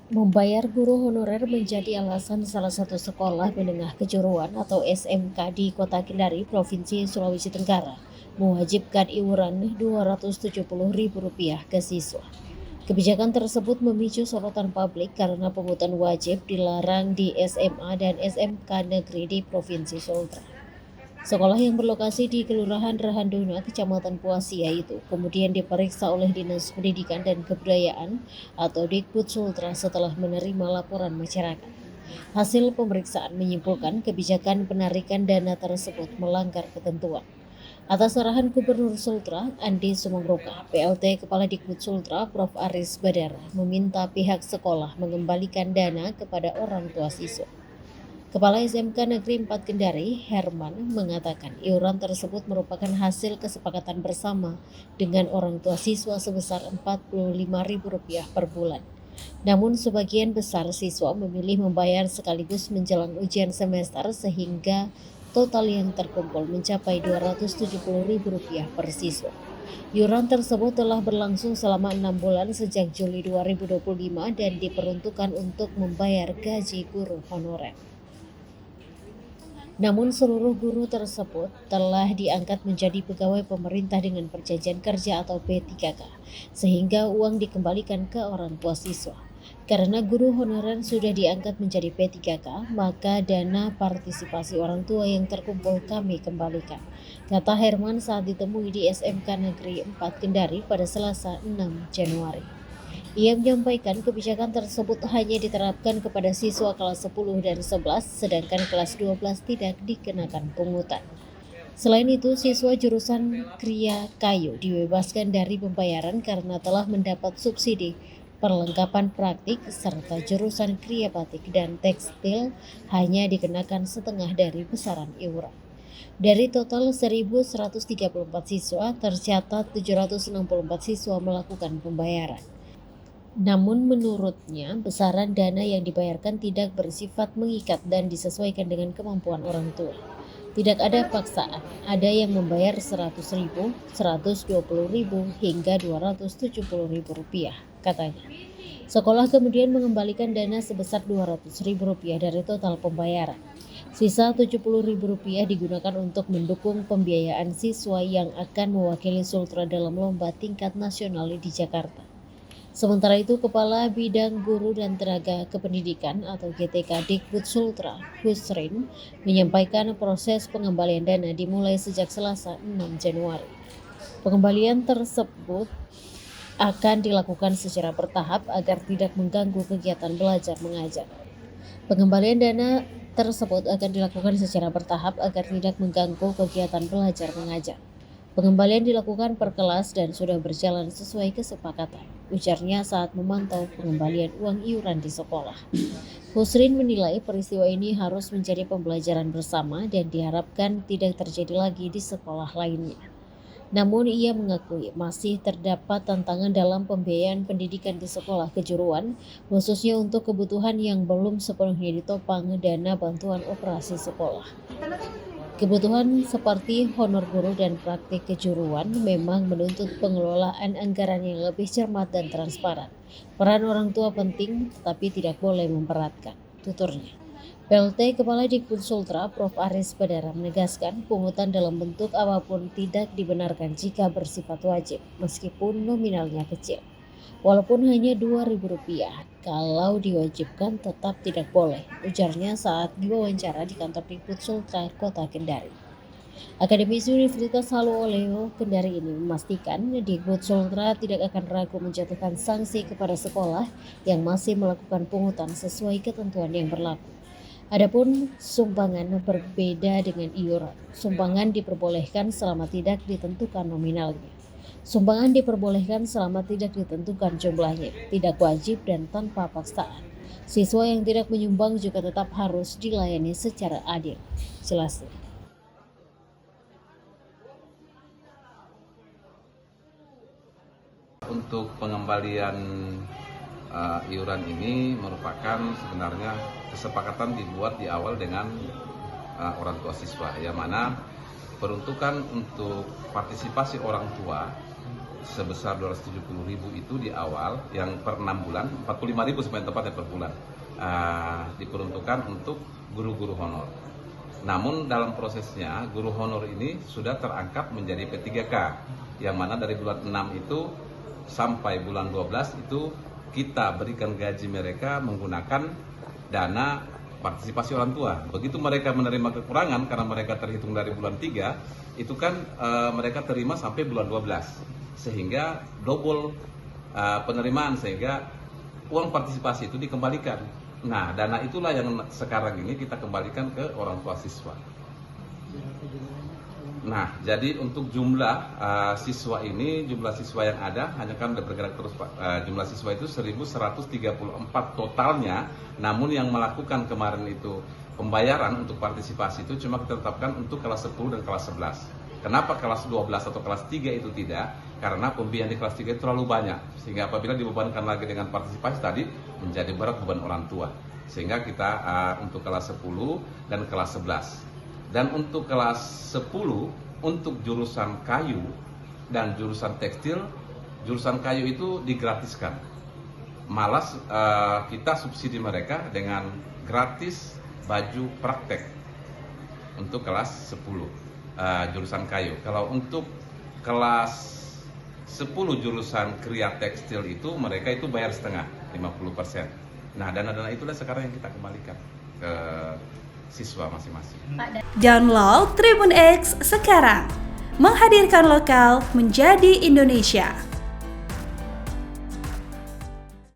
Membayar guru honorer menjadi alasan salah satu sekolah menengah kejuruan atau SMK di Kota Kendari, Provinsi Sulawesi Tenggara, mewajibkan iuran Rp270.000 ke siswa. Kebijakan tersebut memicu sorotan publik karena pungutan wajib dilarang di SMA dan SMK negeri di Provinsi Sultra. Sekolah yang berlokasi di Kelurahan Rahanduna, Kecamatan Puasia itu kemudian diperiksa oleh Dinas Pendidikan dan Kebudayaan atau Dikbud Sultra setelah menerima laporan masyarakat. Hasil pemeriksaan menyimpulkan kebijakan penarikan dana tersebut melanggar ketentuan. Atas arahan Gubernur Sultra, Andi Sumangruka, PLT Kepala Dikbud Sultra, Prof. Aris Badara, meminta pihak sekolah mengembalikan dana kepada orang tua siswa. Kepala SMK Negeri 4 Kendari, Herman, mengatakan iuran tersebut merupakan hasil kesepakatan bersama dengan orang tua siswa sebesar Rp45.000 per bulan. Namun sebagian besar siswa memilih membayar sekaligus menjelang ujian semester sehingga total yang terkumpul mencapai Rp270.000 per siswa. Iuran tersebut telah berlangsung selama 6 bulan sejak Juli 2025 dan diperuntukkan untuk membayar gaji guru honorer. Namun seluruh guru tersebut telah diangkat menjadi pegawai pemerintah dengan perjanjian kerja atau P3K, sehingga uang dikembalikan ke orang tua siswa. Karena guru honorer sudah diangkat menjadi P3K, maka dana partisipasi orang tua yang terkumpul kami kembalikan, kata Herman saat ditemui di SMK Negeri 4 Kendari pada Selasa 6 Januari. Ia menyampaikan kebijakan tersebut hanya diterapkan kepada siswa kelas 10 dan 11, sedangkan kelas 12 tidak dikenakan pungutan. Selain itu, siswa jurusan Kriya Kayu dibebaskan dari pembayaran karena telah mendapat subsidi perlengkapan praktik serta jurusan Kriya Batik dan Tekstil hanya dikenakan setengah dari besaran iuran. Dari total 1.134 siswa, tercatat 764 siswa melakukan pembayaran. Namun menurutnya, besaran dana yang dibayarkan tidak bersifat mengikat dan disesuaikan dengan kemampuan orang tua. Tidak ada paksaan, ada yang membayar 100.000, 120.000 hingga Rp270.000, katanya. Sekolah kemudian mengembalikan dana sebesar Rp200.000 dari total pembayaran. Sisa Rp70.000 digunakan untuk mendukung pembiayaan siswa yang akan mewakili Sultra dalam lomba tingkat nasional di Jakarta. Sementara itu, Kepala Bidang Guru dan Tenaga Kependidikan atau GTK Dikbud Sultra, Husrin, menyampaikan proses pengembalian dana dimulai sejak Selasa 6 Januari. Pengembalian tersebut akan dilakukan secara bertahap agar tidak mengganggu kegiatan belajar mengajar. Pengembalian dana tersebut akan dilakukan secara bertahap agar tidak mengganggu kegiatan belajar mengajar. Pengembalian dilakukan per kelas dan sudah berjalan sesuai kesepakatan, ujarnya saat memantau pengembalian uang iuran di sekolah. Husrin menilai peristiwa ini harus menjadi pembelajaran bersama dan diharapkan tidak terjadi lagi di sekolah lainnya. Namun ia mengakui masih terdapat tantangan dalam pembiayaan pendidikan di sekolah kejuruan, khususnya untuk kebutuhan yang belum sepenuhnya ditopang dana bantuan operasi sekolah. Kebutuhan seperti honor guru dan praktik kejuruan memang menuntut pengelolaan anggaran yang lebih cermat dan transparan. Peran orang tua penting tetapi tidak boleh memberatkan, tuturnya. PLT Kepala Dikbud Sultra, Prof. Aris Badara menegaskan pungutan dalam bentuk apapun tidak dibenarkan jika bersifat wajib, meskipun nominalnya kecil. Walaupun hanya Rp2.000, kalau diwajibkan tetap tidak boleh, ujarnya saat diwawancara di kantor Dikbud Sultra Kota Kendari. Akademisi Universitas Haluoleo Kendari ini memastikan Dikbud Sultra tidak akan ragu menjatuhkan sanksi kepada sekolah yang masih melakukan pungutan sesuai ketentuan yang berlaku. Adapun sumbangan berbeda dengan iuran. Sumbangan diperbolehkan selama tidak ditentukan nominalnya. Sumbangan diperbolehkan selama tidak ditentukan jumlahnya, tidak wajib dan tanpa paksaan. Siswa yang tidak menyumbang juga tetap harus dilayani secara adil, jelasnya. Untuk pengembalian iuran ini merupakan sebenarnya kesepakatan dibuat di awal dengan orang tua siswa, yang mana peruntukan untuk partisipasi orang tua sebesar 270.000 itu di awal yang per 6 bulan, 45.000 sebenarnya tepatnya per bulan, diperuntukkan untuk guru-guru honor. Namun dalam prosesnya guru honor ini sudah terangkat menjadi P3K, yang mana dari bulan 6 itu sampai bulan 12 itu kita berikan gaji mereka menggunakan dana partisipasi orang tua. Begitu mereka menerima kekurangan karena mereka terhitung dari bulan 3, itu kan mereka terima sampai bulan 12, sehingga double penerimaan, sehingga uang partisipasi itu dikembalikan. Nah, dana itulah yang sekarang ini kita kembalikan ke orang tua siswa. Nah, jadi untuk jumlah siswa ini, jumlah siswa yang ada, hanya kan bergerak terus Pak. Jumlah siswa itu 1.134 totalnya, namun yang melakukan kemarin itu pembayaran untuk partisipasi itu cuma kita tetapkan untuk kelas 10 dan kelas 11. Kenapa kelas 12 atau kelas 3 itu tidak? Karena pembiayaan di kelas 3 itu terlalu banyak, sehingga apabila dibebankan lagi dengan partisipasi tadi, menjadi berat beban orang tua. Sehingga kita untuk kelas 10 dan kelas 11. Dan untuk kelas 10, untuk jurusan kayu dan jurusan tekstil, jurusan kayu itu digratiskan. Malah kita subsidi mereka dengan gratis baju praktek untuk kelas 10 jurusan kayu. Kalau untuk kelas 10 jurusan kriya tekstil itu mereka itu bayar setengah, 50%. Nah, dana-dana itulah sekarang yang kita kembalikan ke siswa masing-masing. Download Tribun X sekarang, menghadirkan lokal menjadi Indonesia.